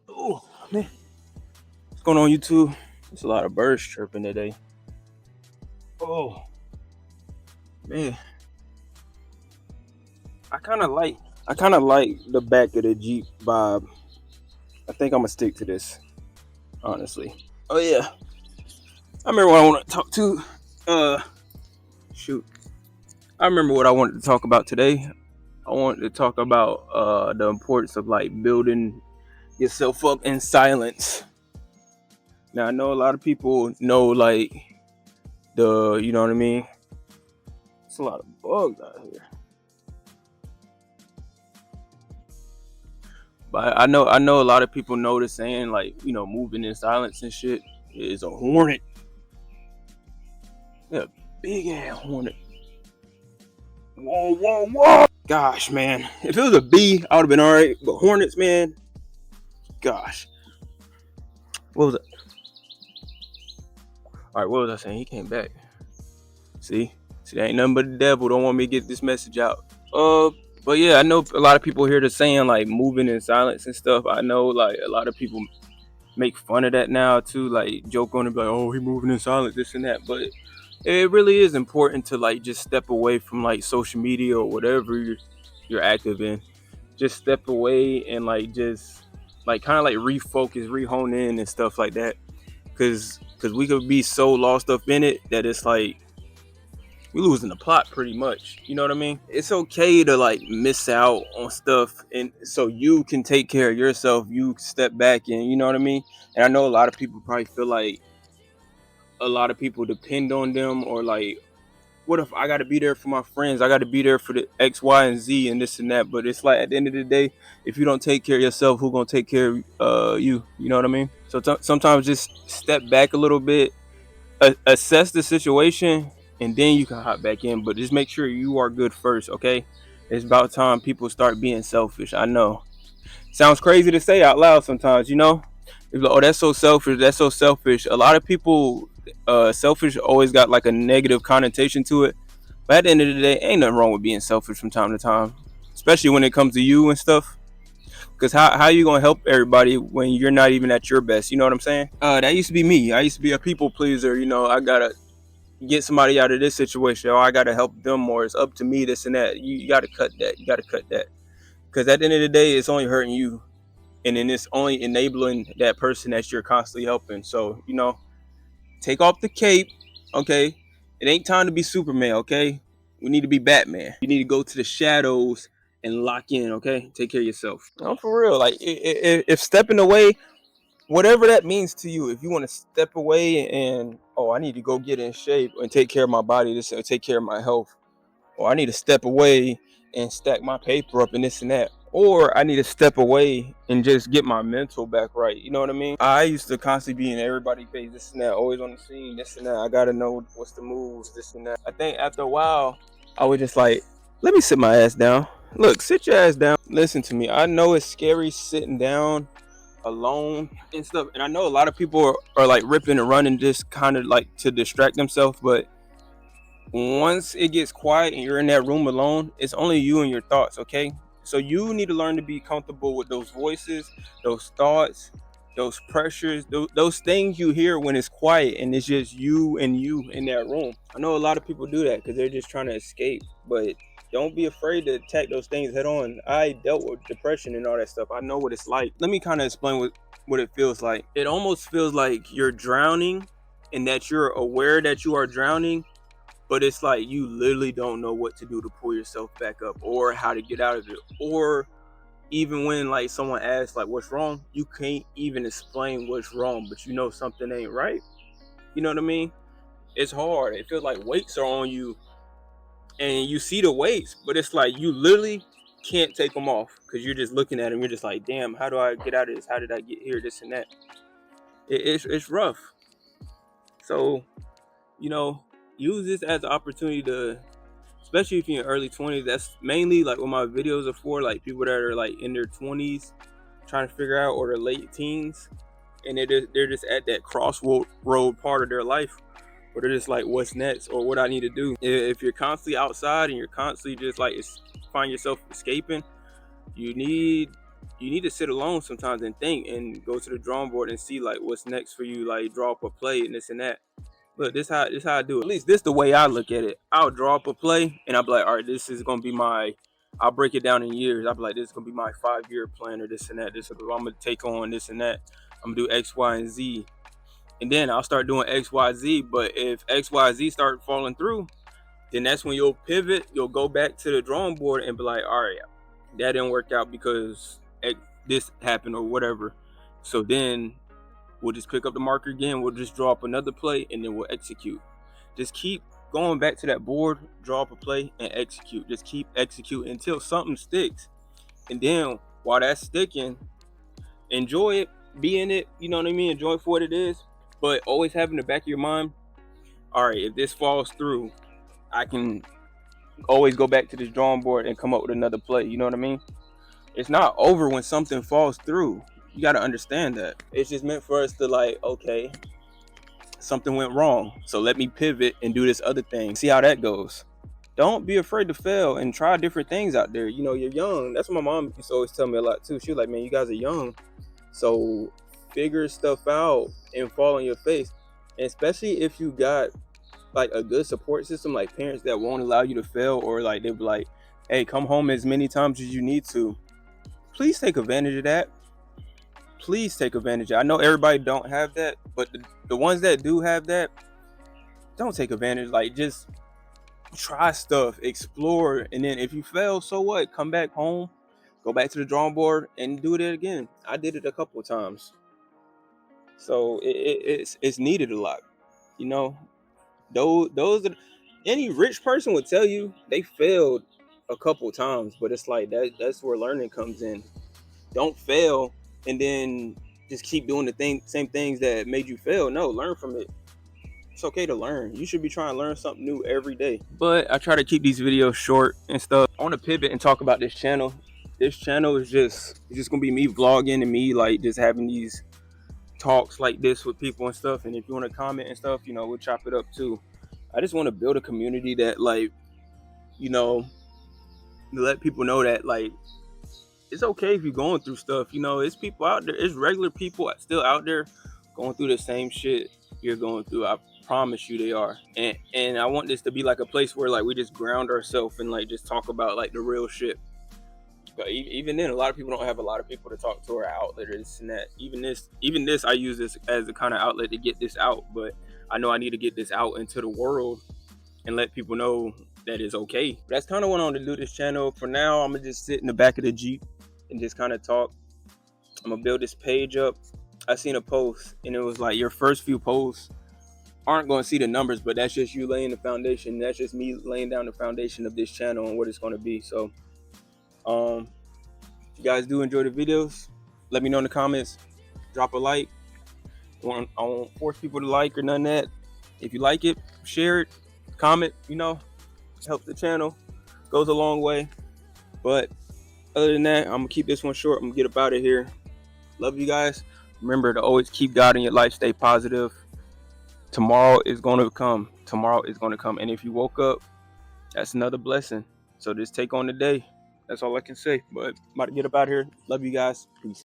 Oh man, what's going on YouTube? There's a lot of birds chirping today. Oh man, I kind of like the back of the Jeep vibe. I think I'm gonna stick to this, honestly. Oh yeah, I remember what I want to talk to. Shoot, I remember what I wanted to talk about today. I wanted to talk about the importance of like building yourself up in silence. Now I know a lot of people know like you know what I mean. It's a lot of bugs out here. But I know a lot of people know the saying, like, moving in silence and shit is a hornet. Yeah, big ass hornet. Whoa. Gosh, man. If it was a bee, I would have been alright. But hornets, man. Gosh. What was it? Alright, what was I saying? He came back. See, that ain't nothing but the devil. Don't want me to get this message out. But yeah, I know a lot of people hear the saying like moving in silence and stuff. I know like a lot of people make fun of that now too, like joke on it, like, oh, he moving in silence, this and that. But it really is important to like just step away from like social media or whatever you're active in. Just step away and like just like kind of like refocus, rehone in and stuff like that. Cause we could be so lost up in it that it's like we losing the plot pretty much. You know what I mean? It's okay to like miss out on stuff, and so you can take care of yourself. You step back and you know what I mean? And I know a lot of people probably feel like a lot of people depend on them, or like, what if I got to be there for my friends? I got to be there for the X, Y, and Z and this and that. But it's like at the end of the day, if you don't take care of yourself, who gonna take care of you? You know what I mean? So sometimes just step back a little bit, assess the situation, and then you can hop back in. But just make sure you are good first, okay? It's about time people start being selfish. I know. Sounds crazy to say out loud sometimes, you know? It's like, oh, that's so selfish. That's so selfish. A lot of people, selfish always got like a negative connotation to it. But at the end of the day, ain't nothing wrong with being selfish from time to time, especially when it comes to you and stuff. Because how you gonna help everybody when you're not even at your best? You know what I'm saying? That used to be me. I used to be a people pleaser. You know, I gotta get somebody out of this situation, or I gotta help them more. It's up to me, this and that. You gotta cut that. You gotta cut that. Because at the end of the day, it's only hurting you, and then it's only enabling that person that you're constantly helping. So take off the cape, okay? It ain't time to be Superman, okay? We need to be Batman. You need to go to the shadows and lock in, okay? Take care of yourself. No, for real. Like, if stepping away, whatever that means to you, if you want to step away and, oh, I need to go get in shape and take care of my body, this, and take care of my health, or I need to step away and stack my paper up and this and that, or I need to step away and just get my mental back right. You know what I mean? I used to constantly be in everybody's face, this and that, always on the scene, this and that. I gotta know what's the moves, this and that. I think after a while, I was just like, let me sit my ass down. Look, sit your ass down. Listen to me. I know it's scary sitting down alone and stuff, and I know a lot of people are like ripping and running just kind of like to distract themselves, but once it gets quiet and you're in that room alone, it's only you and your thoughts, okay? So you need to learn to be comfortable with those voices, those thoughts, those pressures, those things you hear when it's quiet and it's just you and you in that room. I know a lot of people do that because they're just trying to escape, but don't be afraid to attack those things head on. I dealt with depression and all that stuff. I know what it's like. Let me kind of explain what it feels like. It almost feels like you're drowning and that you're aware that you are drowning, but it's like you literally don't know what to do to pull yourself back up or how to get out of it. Or even when like someone asks like what's wrong, you can't even explain what's wrong, but you know something ain't right. You know what I mean? It's hard. It feels like weights are on you and you see the weights, but it's like you literally can't take them off because you're just looking at them. You're just like, damn, how do I get out of this? How did I get here? This and that. It's rough. So, use this as an opportunity to, especially if you're in your early 20s. That's mainly like what my videos are for, like people that are like in their 20s trying to figure out, or their late teens, and they're just at that crossroad part of their life where they're just like, what's next, or what I need to do. If you're constantly outside and you're constantly just like find yourself escaping, you need you need to sit alone sometimes and think and go to the drawing board and see like what's next for you, like draw up a play and this and that. Look, this how I do it. At least this the way I look at it. I'll draw up a play and I'll be like, all right, this is gonna be my. I'll break it down in years. I'll be like, this is gonna be my 5-year plan or this and that. This is I'm gonna take on this and that. I'm gonna do X, Y, and Z, and then I'll start doing X, Y, Z. But if X, Y, Z start falling through, then that's when you'll pivot. You'll go back to the drawing board and be like, all right, that didn't work out because this happened or whatever. So then we'll just pick up the marker again. We'll just draw up another play and then we'll execute. Just keep going back to that board, draw up a play and execute. Just keep executing until something sticks. And then while that's sticking, enjoy it, be in it, you know what I mean? Enjoy it for what it is. But always have in the back of your mind, all right, if this falls through, I can always go back to this drawing board and come up with another play. You know what I mean? It's not over when something falls through. You got to understand that. It's just meant for us to like, okay, something went wrong, so let me pivot and do this other thing, see how that goes. Don't be afraid to fail and try different things out there. You know, you're young. That's what my mom used to always tell me a lot too. She was like, man, you guys are young, so figure stuff out and fall on your face. And especially if you got like a good support system, like parents that won't allow you to fail, or like they'll be like, hey, come home as many times as you need to. Please take advantage of that. Please take advantage of it. I know everybody don't have that, but the ones that do have that, don't take advantage. Like, just try stuff, explore, and then if you fail, so what? Come back home, go back to the drawing board and do it again. I did it a couple of times, so it's needed a lot. You know, those are, any rich person would tell you they failed a couple of times, but it's like that's where learning comes in. Don't fail and then just keep doing the same things that made you fail. No, learn from it. It's okay to learn. You should be trying to learn something new every day. But I try to keep these videos short and stuff. I want to pivot and talk about this channel. This channel is just gonna be me vlogging and me like just having these talks like this with people and stuff. And if you want to comment and stuff, you know, we'll chop it up too. I just want to build a community that, like, you know, let people know that like it's okay if you're going through stuff. You know, it's people out there, it's regular people still out there going through the same shit you're going through. I promise you they are. And I want this to be like a place where like we just ground ourselves and like just talk about like the real shit. But even then, a lot of people don't have a lot of people to talk to or outlet or this and that. Even this, I use this as a kind of outlet to get this out. But I know I need to get this out into the world and let people know that it's okay. That's kind of what I want to do this channel. For now, I'm gonna just sit in the back of the Jeep and just kind of talk. I'm gonna build this page up. I seen a post and it was like, your first few posts aren't going to see the numbers, but that's just you laying the foundation. That's just me laying down the foundation of this channel and what it's going to be. So if you guys do enjoy the videos, let me know in the comments. Drop a like. I won't force people to like or none of that. If you like it, share it, comment, you know, helps the channel, goes a long way. But other than that, I'm gonna keep this one short. I'm gonna get up out of here. Love you guys. Remember to always keep God in your life. Stay positive. Tomorrow is going to come. Tomorrow is going to come. And if you woke up, that's another blessing. So just take on the day. That's all I can say. But I'm about to get up out of here. Love you guys. Peace.